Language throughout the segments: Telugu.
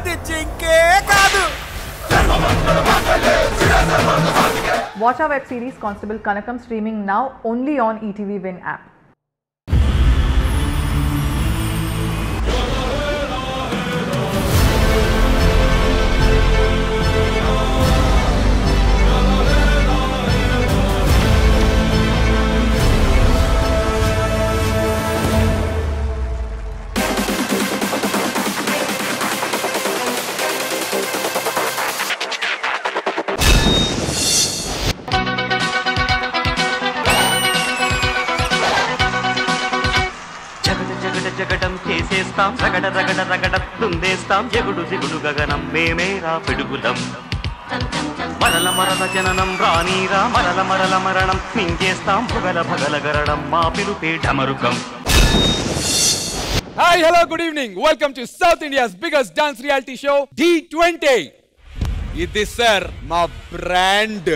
అది జింకే కాదు. Watch our web series Constable Kanakam streaming now only on ETV Win app. జగడం చేసేస్తాం రగడ రగడ రగడ తుందేస్తాం ఎగుడు దిగుడు గగనం మేమేరా పిడుగులం మరల మరల జననం రానీరా మరల మరల మరణం మింగేస్తాం భగల భగల గరడం మా పిలుపే Damarukam. Hi, hello, good evening. Welcome to South India's biggest dance reality show, D20. ఇది సార్ మా brand.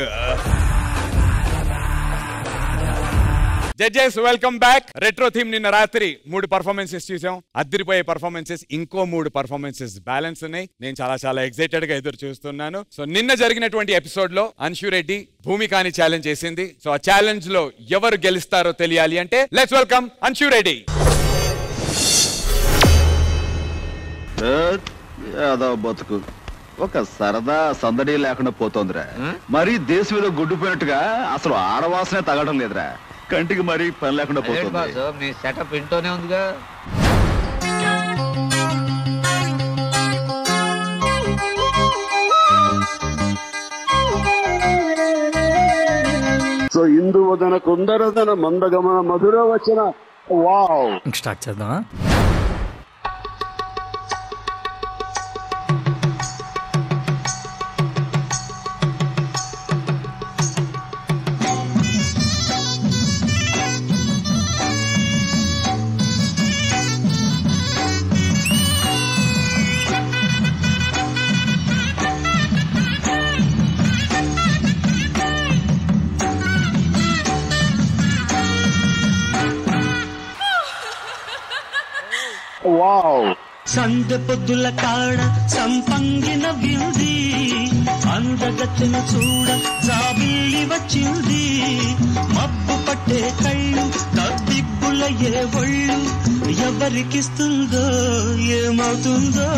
Judges welcome back. Retro theme నిన్న రాత్రి 3 పర్ఫార్మెన్సెస్ చూసాం. అద్దరిపోయే పర్ఫార్మెన్సెస్, ఇంకో 3 పర్ఫార్మెన్సెస్ బ్యాలెన్స్ ఉన్నాయి. నేను చాలా ఎక్సైటెడ్ గా ఎదురు చూస్తున్నాను. సో నిన్న జరిగినటువంటి ఎపిసోడ్ లో అన్షు రెడ్డి భూమికాని ఛాలెంజ్ చేసింది. సో ఆ ఛాలెంజ్ లో ఎవరు గెలుస్తారో తెలియాలి అంటే లెట్స్ వెల్కమ్ అన్షు రెడ్డి. బతుకు ఒక సరదా సందడి లేకుండా పోతోందిరా. మరి దేశంలో గుడ్డుపోయినట్టుగా అసలు ఆడవాసనే తగడం లేదురా. కంటికి మరి పని లేకుండా పోతుంది. మీ సెటప్ ఇంట్లోనే ఉందిగా. సో ఇందువదన కుందరదన మందగమన మధుర వచన. వావ్, స్టార్ట్ చేద్దామా? వావ్. సందె పొద్దుల కాడ సంపంగిన వింది అందగచ్చన చూడ జాబిల్లి వచ్చింది మబ్బు పట్టే కళ్ళు తబ్బిబ్బుల ఏ ఒళ్ళు ఎవరికిస్తుందో ఏమవుతుందో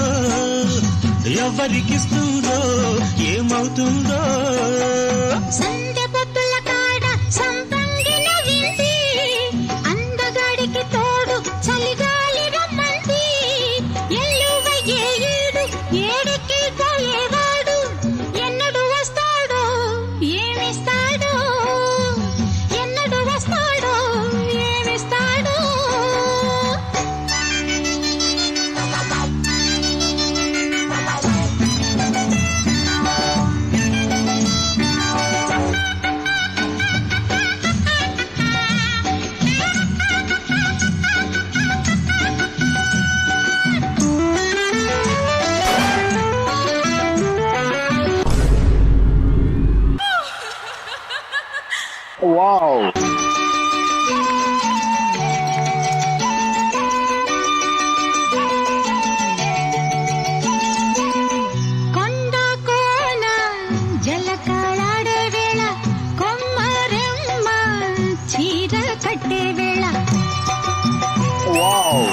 ఎవరికిస్తుందో ఏమవుతుందో సందె పొద్దుల కాడ సంపంగిన వింది అందగాడికి తోడు చలిగా ఏడికి పోయేవాడు ఎన్నడు వస్తాడో ఏమిస్తాడో ఎన్నడు వస్తాడో ఏమిస్తాడో వావ్. కొండ కోన జలకాలాడే వేళ కొమ్మరెమ్మ చీర కట్టే వేళ. వావ్.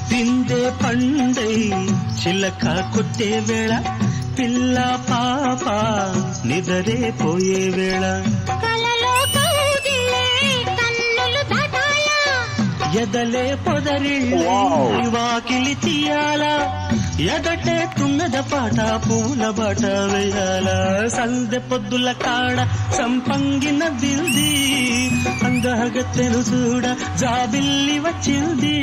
పిందే పండై చిలక కొట్టే వేళ పిల్ల పాప నిదరే పోయే వేళ కలలో కౌగిలే కన్నులు దాటాలా ఎదలే పొదరిళ్ళే వాకిలి తీయాలా ఎదటే తుమ్మెద పాట పూల బాట వేయాల సందె పొద్దుల కాడ సంపంగిన దిల్ది అందగత్తెను చూడ జాబిల్లి వచ్చింది.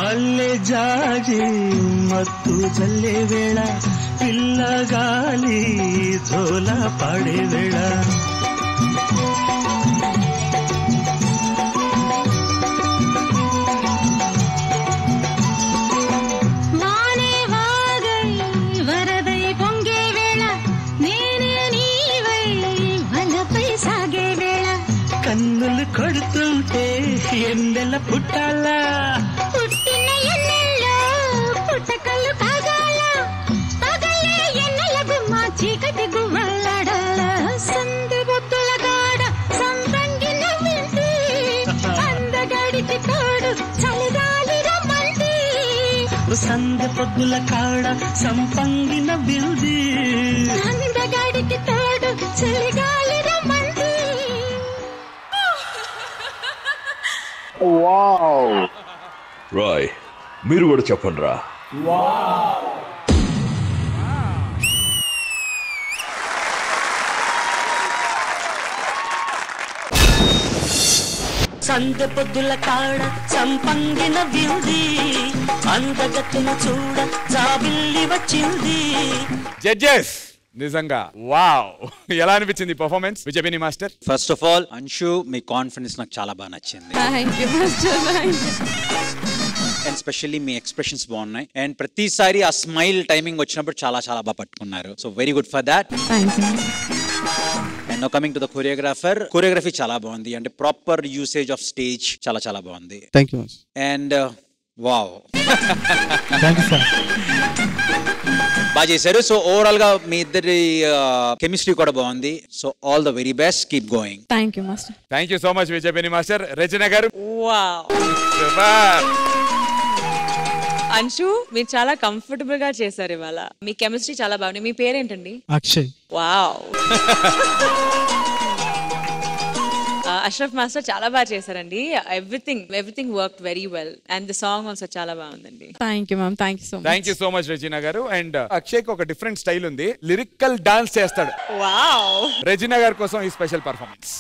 మల్లె జాజి మత్తు జల్లే వేళ పిల్లగాలి జోల పాడే వేళ కన్నులు కొడుతుంటే ఎండల పుట్టాల పుట్టిన ఎన్నెల్లో పుట్టకళ్ళు కాగాల పగలే ఎన్నెల గుమ్మ చీకటి గువ్వలాడాల సందు బొత్తుల గాడ సంపంగి నవ్వింది అందగాడికి తోడు చలిగాలి రమ్మంది సంద పొద్దుల కాడ సంపంగి నవ్వింది అందగాడికి తోడు చలిగాలి రమ్మంది. రాయ్ మీరు కూడా చెప్పండి రా. సందె పొద్దుల కాడ సంపంగిన వ్యూది అందగతిని చూడ జాబిల్లి వచ్చింది. జడ్జెస్ నిజంగా వావ్ ఎలా అనిపించింది performance Vijaybinni master? First of all Anshu మీ కాన్ఫిడెన్స్ నాకు చాలా బాగా నచ్చింది. అండ్ స్పెషల్లీ మీ ఎక్స్ప్రెషన్స్ బాగున్నాయి అండ్ ప్రతిసారి ఆ స్మైల్ టైమింగ్ వచ్చినప్పుడు చాలా చాలా బాగా పట్టుకున్నారు. So very good for that. And now coming to the choreographer, choreography చాలా బాగుంది అంటే ప్రాపర్ యూసేజ్ ఆఫ్ స్టేజ్ చాలా చాలా బాగుంది. Thank you. And wow thank you sir. బాగా చేశారు. సో ఓవరాల్ గా మీ ఇద్దరి కెమిస్ట్రీ కూడా బాగుంది. So all the very best, keep going. Thank you master. Thank you so much Vijaybinni master. Rachana గారు అంశు మీరు చాలా కంఫర్టబుల్ గా చేశారు ఇవాళ. మీ కెమిస్ట్రీ చాలా బాగుంది. మీ పేరేంటండి? అక్షయ్. వావ్. అష్రఫ్ మాస్టర్ చాలా బాగా చేశారండి. Everything work very well and the song also చాలా బాగుందండి. Thank you ma'am. Thank you so much. Thank you so much Regina గారు. అండ్ అక్షయ్కి ఒక డిఫరెంట్ స్టైల్ ఉంది, లిరికల్ డాన్స్ చేస్తాడు. వావ్. రెజినా గారి కోసం ఈ స్పెషల్ పర్ఫార్మెన్స్.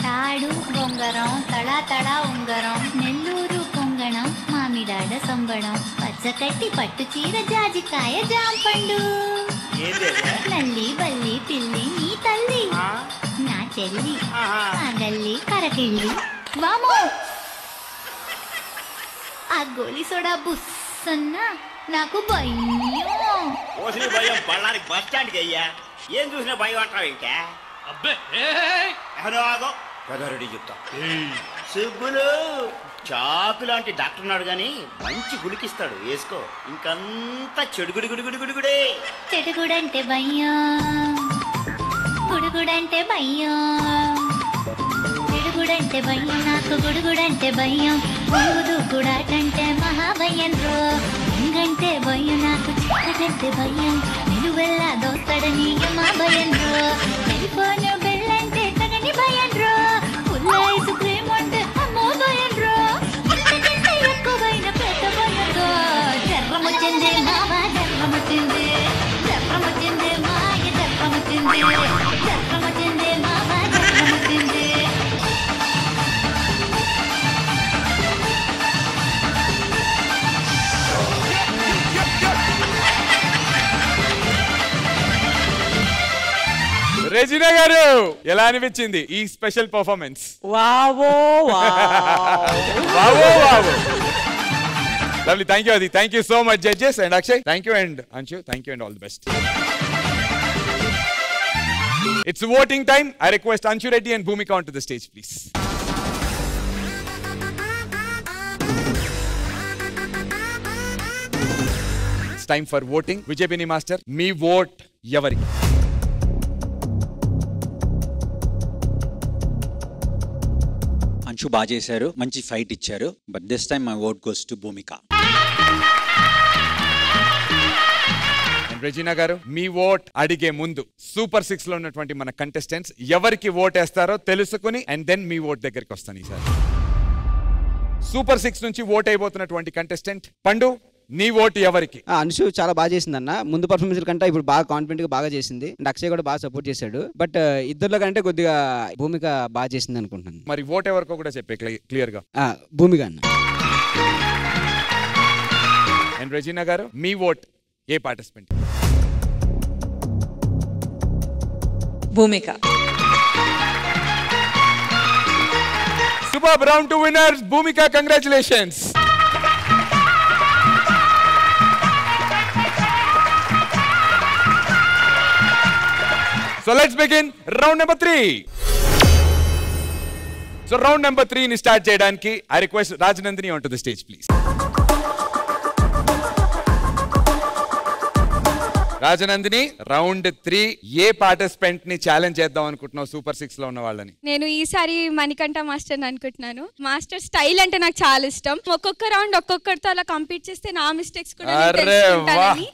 తాడు బొంగరం తడా తడా ఉంగరం నెల్లూరు పొంగణం మామిడాడ సంబడం పచ్చకట్టి పట్టు చీర జాజికాయ జాంపండు నల్లి బల్లి పిల్లి నీ తల్లి నా చెల్లి ఆ గల్లి కరకిల్లి వామో ఆ గోలి సోడా బుస్సన్నా నాకు భయం. భయం పళ్ళానికి బస్ స్టాండ్కి అయ్యా ఏం చూసినా భయం అంటావు ఇంకా. అబ్బే పెదరెడ్డి చెప్తా. సుబ్బులు చాకు లాంటి డాక్టర్ ఉన్నాడు గాని మంచి గుడికిస్తాడు, వేసుకో. ఇంకంతా చెడుగుడుగుడుగుడుగుడుగుడే. చెడుగుడంటే భయం, గుడుగుడంటే భయం, చెడుగుడంటే భయం, నాకు గుడుగుడంటే భయం, దూకుడాటంటే మహాభయం రో. ఇంగంటే భయం, నాకు చిక్కడంటే భయం, నిలువెల్లా దోస్తడని మా భయం రో. టెలిఫోన్ బెల్లంటే తగని భయం రో. పుల్లైసు క్రీమ్ అంటే అమ్మో భయం రో. ఇంతకంటే ఎక్కువైన పెద్ద భయం రో. జర్రమొచ్చింది మావా జర్రమొచ్చింది, జర్రమొచ్చింది మాయ జర్రమొచ్చింది, జర్రమొచ్చింది మావా జర్రమొచ్చింది. రెజినా గారు ఎలా అనిపించింది ఈ special performance? Wow wow wow. Lovely. Thank you అది. Thank you so much judges and Akshay. Thank you and Anshu. Thank you and all the best. It's voting time. I request Anshu Reddy and Bhumika onto the stage, please. It's time for voting. Vijayabini Master, me vote ఎవరికి? అంశు బాగా చేశారు, మంచి ఫైట్ ఇచ్చారు. But this time my vote goes to Bhumika. Regina గారు, మీ ఓట్ అడిగే ముందు సూపర్ 6 లో ఉన్నటువంటి మన కంటెస్టెంట్స్ ఎవరికి ఓట్ వేస్తారో తెలుసుకుని అండ్ దెన్ మీ ఓట్ దగ్గరికి వస్తాను ఈసారి. సూపర్ 6 నుంచి ఓట్ అయిపోతున్నటువంటి కంటెస్టెంట్ పండు, నీ ఓటు ఎవరికి? అంశు చాలా బాగా చేసింది అన్న. ముందు పర్ఫార్మెన్స్ కంటే ఇప్పుడు బాగా కాన్ఫిడెంట్ గా బాగా చేసింది. అండ్ అక్షయ్ కూడా బాగా సపోర్ట్ చేశాడు. బట్ ఇద్దరులో కంటే కొద్దిగా భూమిక బాగా చేసింది అనుకుంటున్నాను. మరి ఓట్ ఎవరికో కూడా చెప్పే క్లియర్ గా. భూమిక అన్న. రెజీనా గారు, మీ ఓట్ ఏ participant? Bhumika. Super. Round 2 winners Bhumika. Congratulations. So let's begin round number 3. So round number 3 ni start cheyadaniki I request Rajnandini onto the stage please. Rajanandini, round 3 A participant ని ఛాలెంజ్ చేద్దాం అనుకుంటున్నావు సూపర్ 6 లో ఉన్న వాళ్ళని? నేను ఈసారి మణికంఠ మాస్టర్ అనుకుంటున్నాను. మాస్టర్ స్టైల్ అంటే నాకు చాలా ఇష్టం. ఒక్కొక్క రౌండ్ ఒక్కొక్కరితో అలా కంపీట్ చేస్తే నా మిస్టేక్స్ కూడా తెలుసుకుంటానని.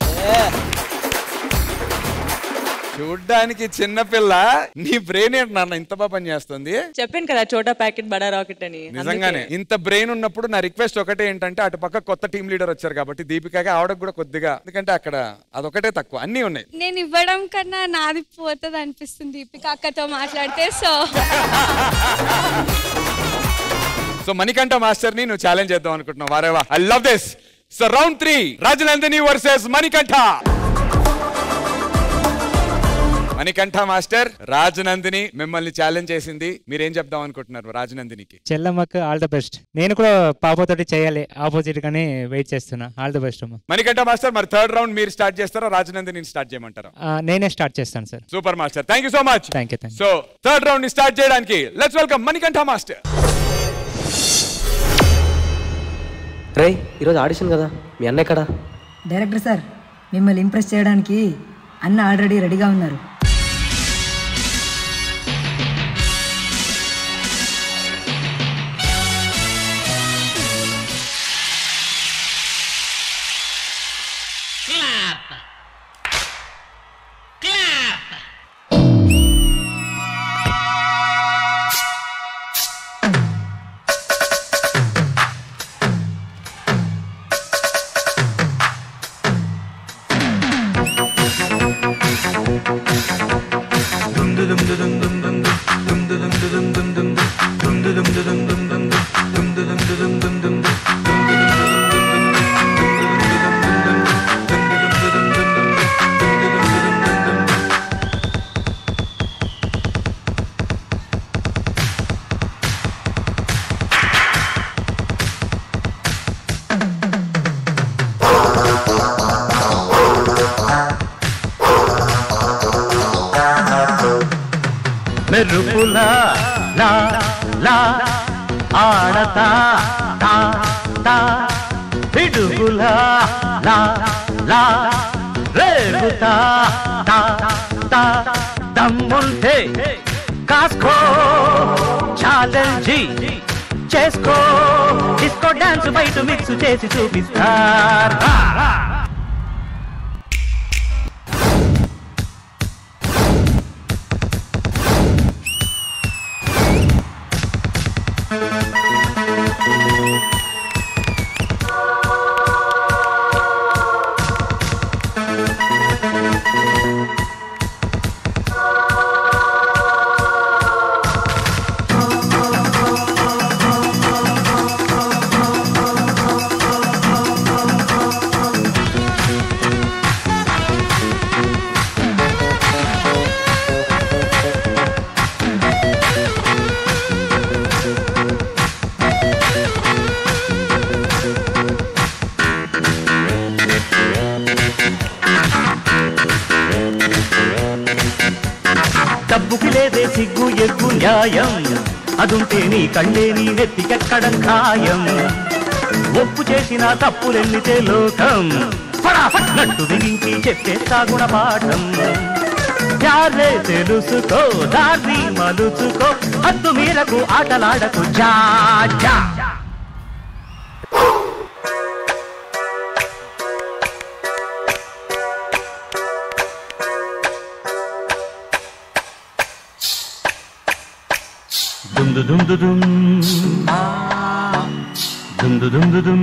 చూడ్డానికి చిన్నపిల్ల, నీ బ్రెయిన్ ఏంటి నాన్న ఇంత బాగా పని చేస్తుంది? చెప్పాను కదా చోటా ప్యాకెట్ బడా రాకెట్ అని. నిజంగానే ఇంత బ్రెయిన్ ఉన్నప్పుడు నా రిక్వెస్ట్ ఒకటే ఏంటంటే, అటు పక్క కొత్త టీమ్ లీడర్ వచ్చారు కాబట్టి దీపికగా ఆవిడకు కూడా కొద్దిగా, ఎందుకంటే అక్కడ అదొకటే తక్కువ, అన్ని ఉన్నాయి. నేను ఇవ్వడం కన్నా నాది పోతుంది అనిపిస్తుంది దీపిక అక్కతో మాట్లాడితే. సో మణికంఠ మాస్టర్ ని నువ్వు ఛాలెంజ్ చేద్దాం అనుకుంటున్నావు. వారేవా, I love this. So round 3 Rajanandini versus Manikanta. Manikanta master, Rajanandini మిమ్మల్ని ఛాలెంజ్ చేసింది, మీరేం చెప్దాం అనుకుంటున్నారు రాజనందినికి? చెల్లమ్మకు ఆల్ ద బెస్ట్. నేను కూడా పాపతోటి చేయాలి ఆపోజిట్ గానీ వెయిట్ చేస్తున్నా. ఆల్ ద బెస్ట్ అమ్మా. మణికంఠ మాస్టర్, మరి థర్డ్ రౌండ్ మీరు స్టార్ట్ చేస్తారా, రాజనందిని స్టార్ట్ చేయమంటారా? నేనే స్టార్ట్ చేస్తాను sir. Super master, thank you so much. Thank you. So third round ని స్టార్ట్ చేయడానికి లెట్స్ వెల్కమ్ మణికంఠ మాస్టర్. రే, ఈరోజు ఆడిషన్ కదా, మీ అన్న ఎక్కడా? డైరెక్టర్ సార్, మిమ్మల్ని ఇంప్రెస్ చేయడానికి అన్న ఆల్రెడీ రెడీగా ఉన్నారు. మెరుపులా లా లా ఆడతా తా తా పిడుగులా లా లా రేగుతా తా తా దమ్ముంటే కాస్కో ఛాలెంజ్ చేసుకో, డిస్కో డాన్స్ బయట మిక్స్ చేసి చూపిస్తా. డబ్బుకి లేదే సిగ్గు ఎగ్గు న్యాయం, అదుంటే నీ కళ్ళే నీ నెత్తికెక్కడం ఖాయం. ఒప్పు చేసిన తప్పులెన్నితే లోకం ఫటాఫట్ నట్టు దిగించి చెప్పేస్తా గుణపాఠం. యారే తెలుసుకో, దారి మలుచుకో, హద్దు మీరకు ఆటలాడకు జా జా. Dum dum dum dum dum dum dum dum.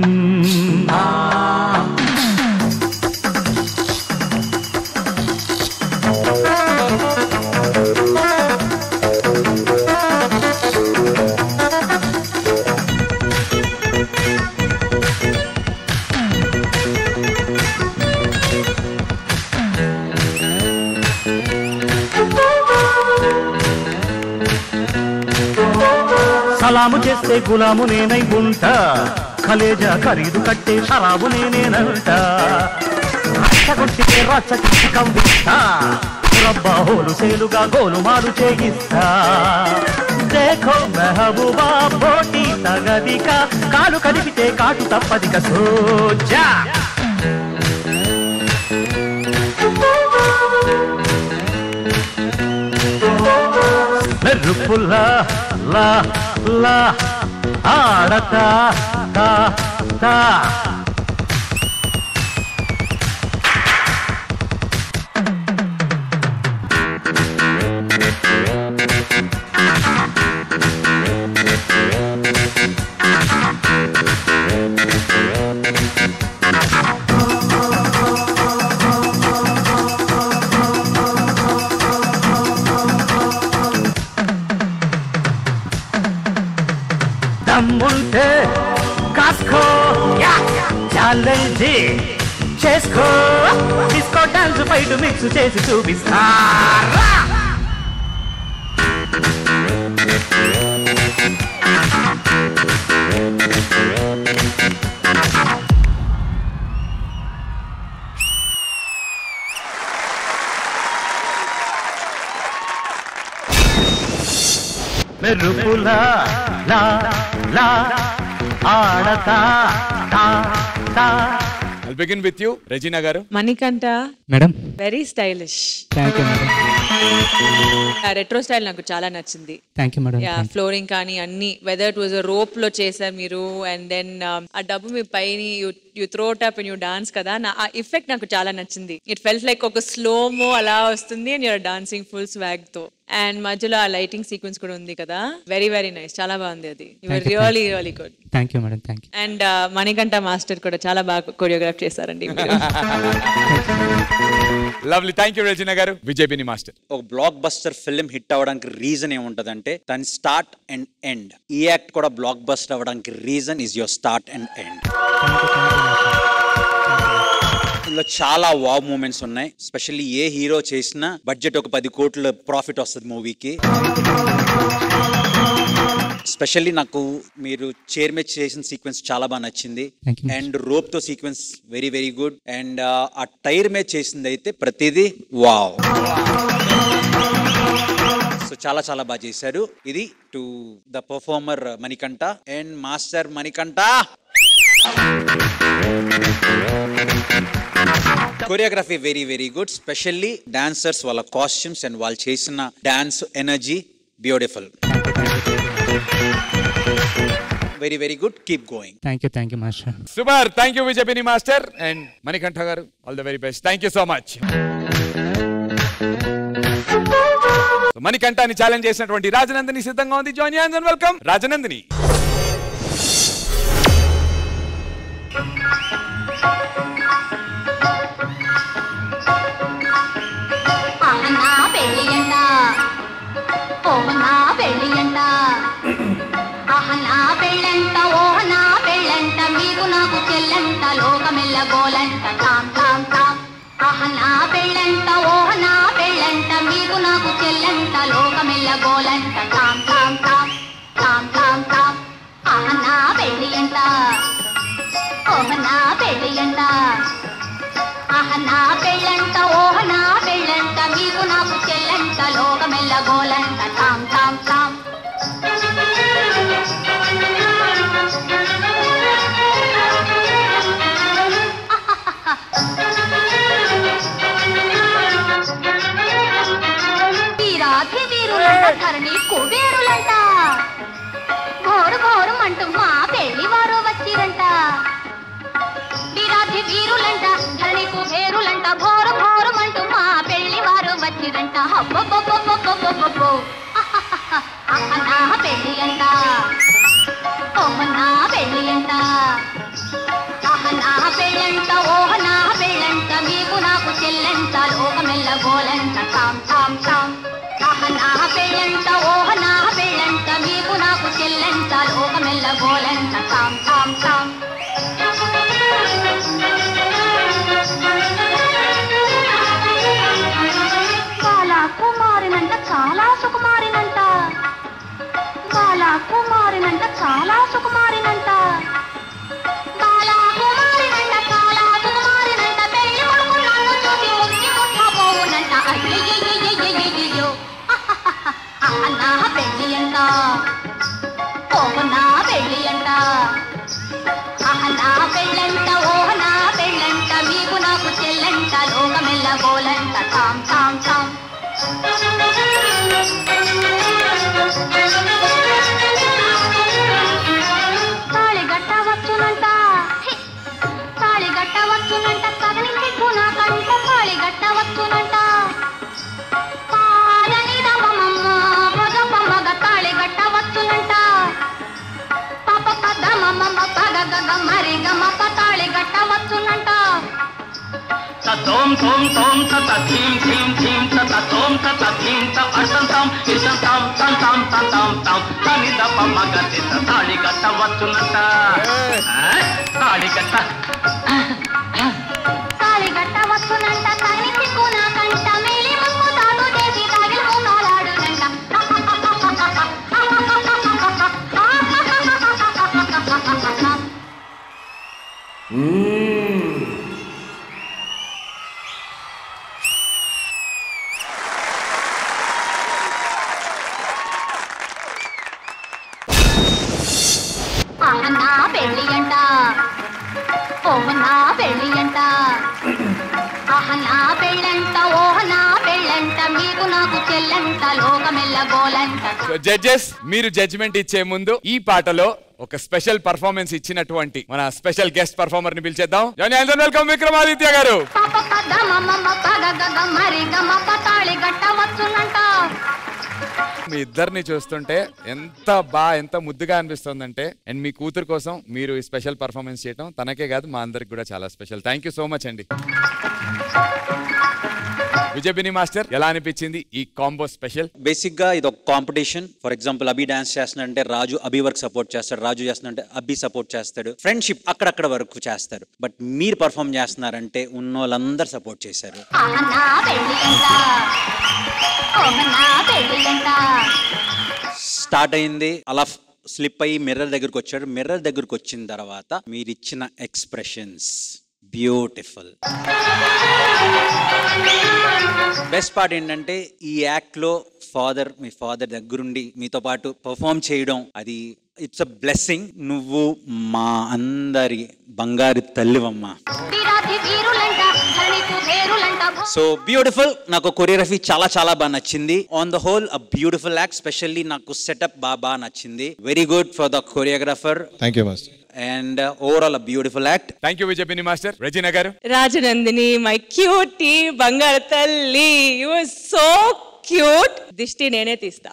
సలాము చేస్తే గులాము నేనై ఉంటా కలేజా ఖరీదు కట్టే షరాబు నేనేనంట రచ్చగొట్టితే రచ్చకి కవ్విస్తా రబ్బా హోలు సేలుగా గోలుమాలు చేయిస్తా దేఖో మెహబూబా పోటీ తగదిక కాలు కదిపితే కాటు తప్పదిక సోజా మెరుపులా లా లా ఆడతా తా తా దమ్ముంటే కాస్కో ఛాలెంజ్ చేసుకో డిస్కో డాన్స్ ఫైట్ మిక్స్ చేసి చూపిస్తా మెరుపులా లా లా ఆడతా తా తా. I'll begin with you, Regina గారు. Manikanta madam very stylish. Thank you madam. Retro style నాకు చాలా నచ్చింది. Thank you madam. ఫ్లోరింగ్ కానీ అన్ని వెదర్ ఇట్ వాజ్ రోప్ లో చేశారు మీరు అండ్ దెన్ ఆ డబ్బు మీ పైన you throw it up and you dance కదా ఆ ఎఫెక్ట్ నాకు చాలా నచ్చింది. ఇట్ ఫెల్ట్ లైక్ ఒక స్లోమో అలా వస్తుంది and you're dancing full swag తో అండ్ మధ్యలో ఆ లైటింగ్ సీక్వెన్స్ కూడా ఉంది కదా వెరీ వెరీ నైస్ చాలా బాగుంది అది really really good. Thank you madam. Thank you. And Manikanta master కూడా చాలా బాగా కొరియోగ్రాఫ్ చేశారండి. లవ్లీ థ్యాంక్ యూ రెజినా గారు. విజయపిని మాస్టర్. ఒక బ్లాక్ బస్టర్ ఫిల్మ్ హిట్ అవ్వడానికి రీజన్ ఏముంటదంటే దాని స్టార్ట్ అండ్ ఎండ్. ఈ యాక్ట్ కూడా బ్లాక్ బస్టర్ అవ్వడానికి reason is your start and end. ఇందులో చాలా వావ్ మూమెంట్స్ ఉన్నాయి. స్పెషల్లీ ఏ హీరో చేసినా బడ్జెట్ ఒక 10 కోట్ల ప్రాఫిట్ వస్తుంది మూవీకి. స్పెషల్లీ నాకు మీరు చైర్ మీద చేసిన సీక్వెన్స్ చాలా బాగా నచ్చింది అండ్ రోప్ తో sequence very very good and ఆ టైర్ మీద చేసింది అయితే ప్రతిదీ వావ్. సో చాలా చాలా బాగా చేశారు. ఇది to the performer Manikanta and master Manikanta. Choreography very very good. Specially dancers వాళ్ళ కాస్ట్యూమ్స్ అండ్ వాళ్ళు చేసిన dance energy beautiful. Very very good. Keep going. Thank you master. Super. Thank you Vijaybinni master and Manikanta గారు. All the very best. Thank you so much. మణికంఠని ఛాలెంజ్ చేసినటువంటి రాజనందిని సిద్ధంగా ఉంది. Join hands and welcome Rajanandini. ధరణి కుబేరులంట ఘోరు ఘోరుమంటూ మా పెళ్లి వారు వచ్చిరంట. వీరాధి వీరులంట ధరణి కుబేరులంట ఘోరు ఘోరుమంటూ మా పెళ్లి వారు వచ్చిరంట. హబ్బబ్బబ్బబ్బబ్బబ్బబ్బో నా పెళ్లి అంట ఓహ నా పెళ్లి అంట నా పెళ్ళంట ఓహ నా పెళ్ళంట మీకు నాకు చెల్లంట లోకమెల్ల గోలంట తాం తాం తాం. నా పెళ్ళంట ఓహ నా పెళ్ళంట మీకు నాకు చెల్లంట లోకమెల్ల గోలంట తాం తాం తాం. బాలా కుమారినంట చాలా సుకుమారినంట బాలా కుమారినంట సుకుమారినంట చాలా సుకుమారినంట బాలా కుమారినంట చాలా సుకుమారినంట పెళ్లి కొడుకు నన్ను చూసి ముక్కి ముట్టబోవునంట అయ్యయ్యయ్యయ్యయ్యయ్యో నా పెళ్లి అంట ఓహ్ నా పెళ్లి అంట నా పెళ్ళంట ఓహ్ నా పెళ్ళంట మీకు నాకు చెల్లంట లోకమెల్ల గోలంట తాం తాం తాం తాళిగట్ట వచ్చునంట తాళిగట్ట వచ్చునంట తగనికి గుణకంట తాళిగట్ట వచ్చునంట పాదని దమమ్మ పగపమ్మగ తాళిగట్ట వచ్చునంట పాప పదమమ్మ పగగగ మరి గమ తాళిగట్ట వచ్చునంట తోం తోం తోం తత థీం థీం థీం తత తోం తత థీం త అర్థం తాం ఇష్టం తాం తం తాం తం తాం తాం తని దప మగతి తాళి కట్ట వచ్చునంట తాళి కట్ట తాళిగట్ట వచ్చునంట తగనికి గుణకంట మేలి ముక్కు తాను చేసి తాగిన మూలాడునంట నా పెళ్ళి అంట ఓహ్ నా పెళ్ళి అంట నా పెళ్ళంట ఓహ్ నా పెళ్ళంట మీకు నాకు చెల్లంట లోకమెల్ల గోలంట సో జడ్జెస్ మీరు జడ్జిమెంట్ ఇచ్చే ముందు ఈ పాటలో ఒక స్పెషల్ పర్ఫార్మెన్స్ ఇచ్చినటువంటి మన స్పెషల్ గెస్ట్ పర్ఫార్మర్ ని పిలిచేద్దాం. వెల్కమ్ విక్రమాదిత్య గారు. పాప పదమమ్మ పగగగ మరి గమ తాళిగట్ట వచ్చునంట. మీ ఇద్దరిని చూస్తుంటే ఎంత ముద్దుగా అనిపిస్తుందంటే, అండ్ మీ కూతురు కోసం మీరు ఈ స్పెషల్ పర్ఫార్మెన్స్ చేయడం తనకే కాదు మా అందరికి కూడా చాలా special. Thank you so much అండి. విజయబిని మాస్టర్, ఎలా అనిపించింది ఈ కాంబో స్పెషల్? బేసిక్ గా ఇది ఒక competition. For example Abhi dance చేస్తున్నాడంటే రాజు అభి వర్క్ సపోర్ట్ చేస్తాడు, రాజు చేస్తున్నాడంటే అభి సపోర్ట్ చేస్తాడు, ఫ్రెండ్షిప్ అక్కడక్కడ వరకు చేస్తారు. బట్ మీరు పర్ఫామ్ చేస్తున్నారంటే ఉన్న వాళ్ళందరూ సపోర్ట్ చేశారు. స్టార్ట్ అయింది అలా స్లిప్ అయ్యి మిర్రర్ దగ్గరకు వచ్చాడు. మిర్రర్ దగ్గరకు వచ్చిన తర్వాత మీరు ఇచ్చిన ఎక్స్ప్రెషన్స్ బ్యూటిఫుల్. బెస్ట్ పార్ట్ ఏంటంటే ఈ యాక్ట్ లో మీ ఫాదర్ దగ్గరుండి మీతో పాటు పర్ఫామ్ చేయడం, అది ఇట్స్ అ బ్లెస్సింగ్. నువ్వు మా అందరి బంగారు తల్లివమ్మా. So beautiful. నాకు కొరియోగ్రఫీ చాలా బాగా నచ్చింది. On the whole a beautiful act. Specially నాకు సెటప్ బాగా నచ్చింది. Very good for the choreographer. Thank you master. And overall a beautiful act. Thank you Vijayabini master. Regina garu. Rajanandini, my cutie, Bangaru Talli, you were so cute. Dishti nene tista.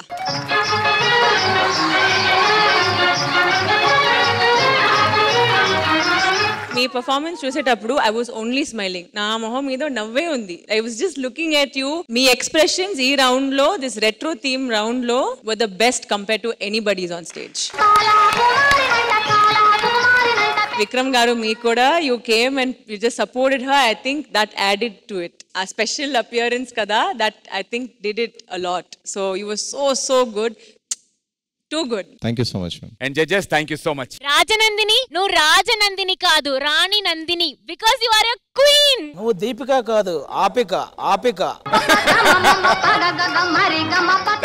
Me performance చూసేటప్పుడు ఐ వాజ్ ఓన్లీ స్మైలింగ్. నా మొహం మీద నవ్వే ఉంది. I was just looking at you. Me expressions ఈ రౌండ్ లో, దిస్ రెట్రో థీమ్ రౌండ్ లో were the best compare to anybody's on stage. Vikram గారు, మీకు కూడా you came and you just supported her. I think that added to it. ఆ స్పెషల్ అపియరెన్స్ కదా, that I think did it a lot. So you were so good. Too good. Thank you so much, ma'am. And judges, thank you so much. Rajanandini, నువ్వు రాజనందిని కాదు, రాణి Nandini, because you are a queen. నువ్వు దీపిక కాదు, ఆపిక.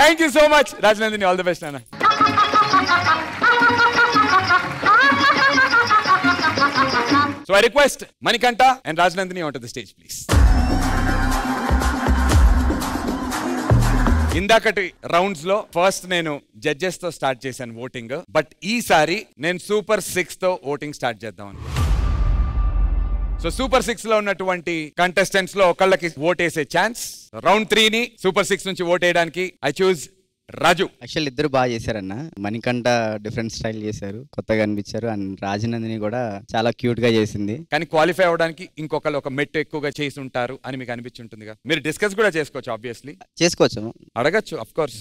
Thank you so much, Rajanandini. All the best, Nana. So I request Manikanta and Rajanandini onto the stage, please. ఇందాకటి రౌండ్స్ లో ఫస్ట్ నేను జడ్జెస్ తో స్టార్ట్ చేశాను ఓటింగ్. బట్ ఈసారి నేను సూపర్ 6 తో ఓటింగ్ స్టార్ట్ చేద్దాం. సో సూపర్ 6 లో ఉన్నటువంటి కంటెస్టెంట్స్ లో ఒకళ్ళకి ఓట్ వేసే ఛాన్స్. రౌండ్ 3 ని సూపర్ 6 నుంచి ఓట్ వేయడానికి ఐ చూజ్ రాజు. యాక్చువల్ ఇద్దరు బాగా చేశారన్న. మణికంఠ డిఫరెంట్ స్టైల్ చేశారు, కొత్తగా అనిపించారు. అండ్ రాజనందిని కూడా చాలా క్యూట్ గా చేసింది. కానీ క్వాలిఫై అవడానికి ఇంకొకళ్ళు ఒక మెట్టు ఎక్కువగా చేసి ఉంటారు అని మీకు అనిపించి ఉంటుందిగా. మీరు డిస్కస్ కూడా చేసుకోవచ్చు, ఆబ్వియస్లీ చేసుకోవచ్చు, అడగచ్చు, అఫ్ కోర్స్.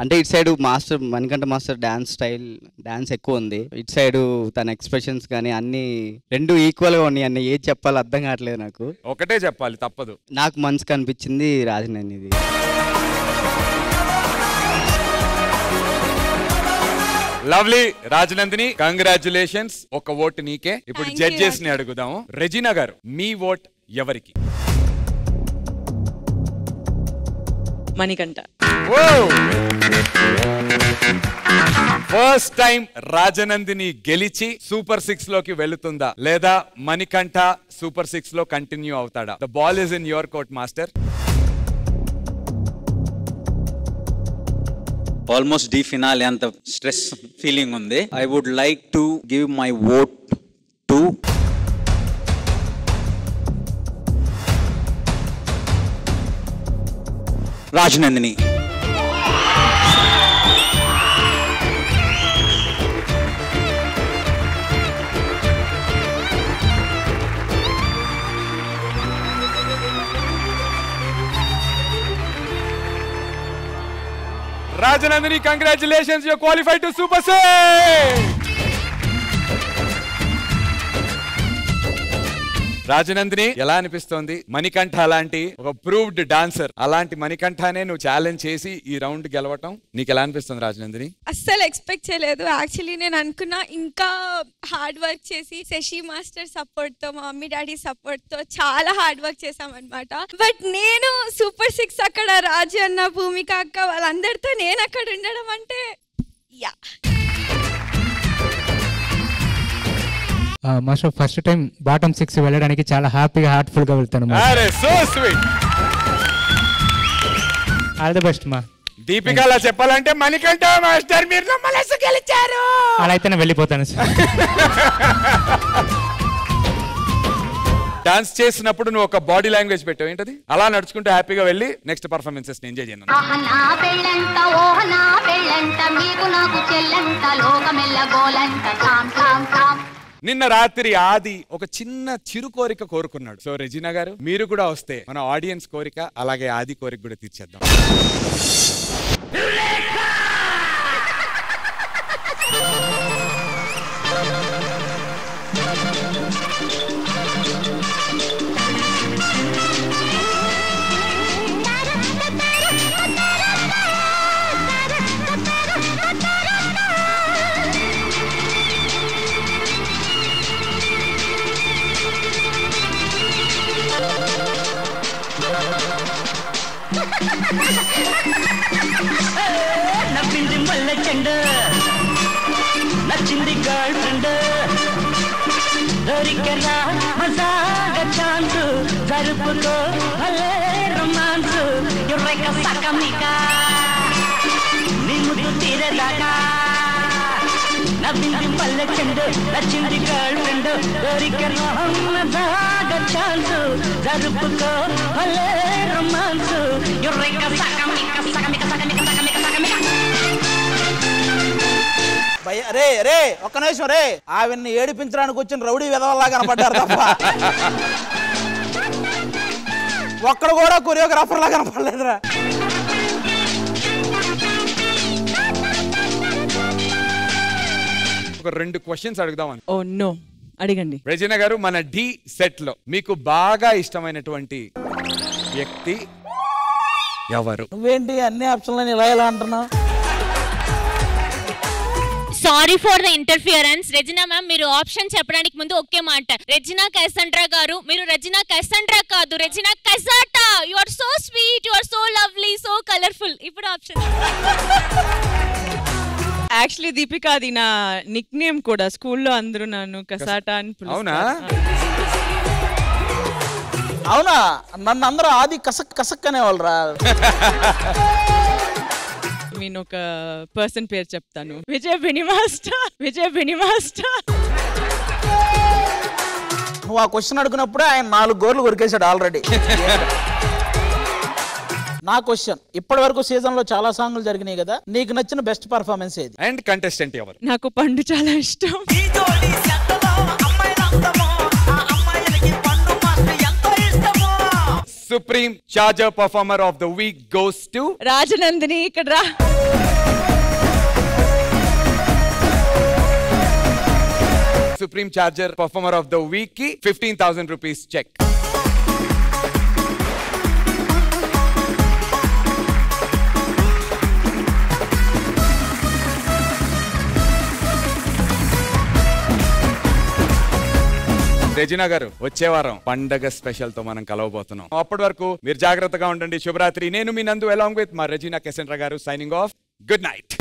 అంటే ఇటు side master Manikanta master dance ఎక్కువ ఉంది, ఇటు సైడ్ తన ఎక్స్ప్రెషన్స్ కానీ అన్ని రెండు ఈక్వల్ గా ఉన్నాయి. అన్ని ఏది చెప్పాలో అర్థం కావట్లేదు నాకు. ఒకటే చెప్పాలి తప్పదు. నాకు మనసుకు అనిపించింది రాజనందిని. Lovely Rajanandini, congratulations. ఒక ఓటు నీకే. ఇప్పుడు జడ్జెస్ ని అడుగుదాము. రెజినా గారు, మీ ఓట్ ఎవరికి? మణికంఠ. ఫస్ట్ టైం రాజనందిని గెలిచి సూపర్ 6 లోకి వెళుతుందా లేదా మణికంఠ సూపర్ 6 లో కంటిన్యూ అవుతాడా? The ball is in your court master. Almost the finale అంత స్ట్రెస్ ఫీలింగ్ ఉంది. I would like to give my vote to Rajanandini. Rajanandini, congratulations, you qualified to super 6. Rajanandini, ఎలా అనిపిస్తోంది? మణికంఠ అలాంటి ఒక ప్రూవ్డ్ డాన్సర్, అలాంటి మణికంఠనే నువ్వు ఛాలెంజ్ చేసి ఈ రౌండ్ గెలవటం నీకు ఎలా అనిపిస్తుంది రాజనందిని? అస్సలు ఎక్స్పెక్ట్ చేయలేదు. యాక్చువల్లీ నేను అనుకున్నా ఇంకా హార్డ్ వర్క్ చేసి శశి మాస్టర్ సపోర్ట్ తో, మా మమ్మీ డాడీ సపోర్ట్ తో చాలా హార్డ్ వర్క్ చేసామన్నమాట. బట్ నేను సూపర్ 6 అక్కడ రాజు అన్న, భూమిక అక్క వాళ్ళందరితో నేను అక్కడ ఉండడం అంటే yeah. Master first time bottom 6 వెళ్ళడానికి చాలా హ్యాపీగా హార్ట్ఫుల్ గా వెళ్తాను. ఆల్ ది బెస్ట్ మా. దీపిక అలా చెప్పాలంటే మణికంఠ మాస్టర్ మీరు మనసు గెలిచారు అలా అయితేనే వెళ్ళిపోతాను సార్. డాన్స్ చేసినప్పుడు నువ్వు ఒక బాడీ లాంగ్వేజ్ పెట్టావు, ఏంటది? అలా నడుచుకుంటూ హ్యాపీగా వెళ్ళి నెక్స్ట్ పర్ఫార్మెన్సెస్ ఎంజాయ్ చేయను. నా పెళ్ళంట ఓహ నా పెళ్ళంట మీకు నాకు చెల్లంట లోకమెల్ల గోలంట టామ్ టామ్ టామ్. నిన్న రాత్రి ఆది ఒక చిన్న చిరు కోరిక కోరుకున్నాడు. సో రెజినా గారు మీరు కూడా వస్తే మన ఆడియన్స్ కోరిక అలాగే ఆది కోరిక కూడా తీర్చేద్దాం. నవ్వింది మల్ల చెండ, నచ్చింది గర్ల్ ఫ్రెండ్, దొరికరా మజాగా ఛాన్స్, జరుపుకో భలే రొమాన్స్, ఎర్రక సకమిక నీ ముద్దు తీరదాకా. నవ్వింది మల్ల చెండ, నచ్చింది గర్ల్ ఫ్రెండ్, దొరికరా మజాగా ఛాన్స్, జరుపుకో భలే రొమాన్స్, ఎర్రక సకమిక సకమిక సకమిక సకమిక సకమిక. రే రే ఒక్క నిమిషం రే, ఆవిడ్ని ఏడిపించడానికి వచ్చిన రౌడీ విధవల్లా కనపడ్డారు తప్ప ఒక్కడు కూడా కొరియోగ్రాఫర్ లా కనపడలేదురా. ఒక 2 క్వశ్చన్స్ అడుగుదామని. ఓ నో, అడగండి. రెజినా గారు, మన డి సెట్ లో మీకు బాగా ఇష్టమైనటువంటి వ్యక్తి ఎవరు? నువ్వేంటి అన్ని ఆప్షన్లని ఇలా ఎలా అంటున్నావు? Sorry for the interference. Regina ma'am, మీరు ఆప్షన్ చెప్పడానికి ముందు ఒకే మాట, రెజినా కైసండ్రా గారు, మీరు రెజినా కైసండ్రా కాదు, రెజినా కైసాటా. You are so sweet, you are so lovely, so colourful. ఇప్పుడు ఆప్షన్. యాక్చువల్లీ దీపిక, అది నా నిక్ నేమ్ కూడా. స్కూల్లో అందరూ నన్ను కసాటా అని పిలుస్తారు. అవునా? నన్ను అందరూ ఆది కసక్ కసక్ అనేవాళ్ళరా. నేను ఒక పర్సన్ పేరు చెప్తాను, విజయ్ బెనిమాస్టర్. విజయ్ బెనిమాస్టర్. నువ్వు ఆ క్వశ్చన్ అడుగునప్పుడే ఆయన 4 గోర్లు కొరికేశాడు ఆల్రెడీ. నా క్వశ్చన్, ఇప్పటి వరకు సీజన్ లో చాలా సాంగ్లు జరిగినాయి కదా, నీకు నచ్చిన బెస్ట్ పర్ఫార్మెన్స్ ఏది? అండ్ కంటెస్టెంట్ ఎవరు? నాకు పండు చాలా ఇష్టం. Supreme Charger Performer of the Week goes to Rajanandini ఇక్కడ రా. Supreme Charger Performer of the Week ki 15,000 rupees check. Regina గారు, వచ్చే వారం పండగ స్పెషల్ తో మనం కలవబోతున్నాం. అప్పటి వరకు మీరు జాగ్రత్తగా ఉండండి. శుభరాత్రి. నేను మీ నందు అలాంగ్ విత్ మా రెజినా కెసెండ్రా గారు సైనింగ్ ఆఫ్. Good night.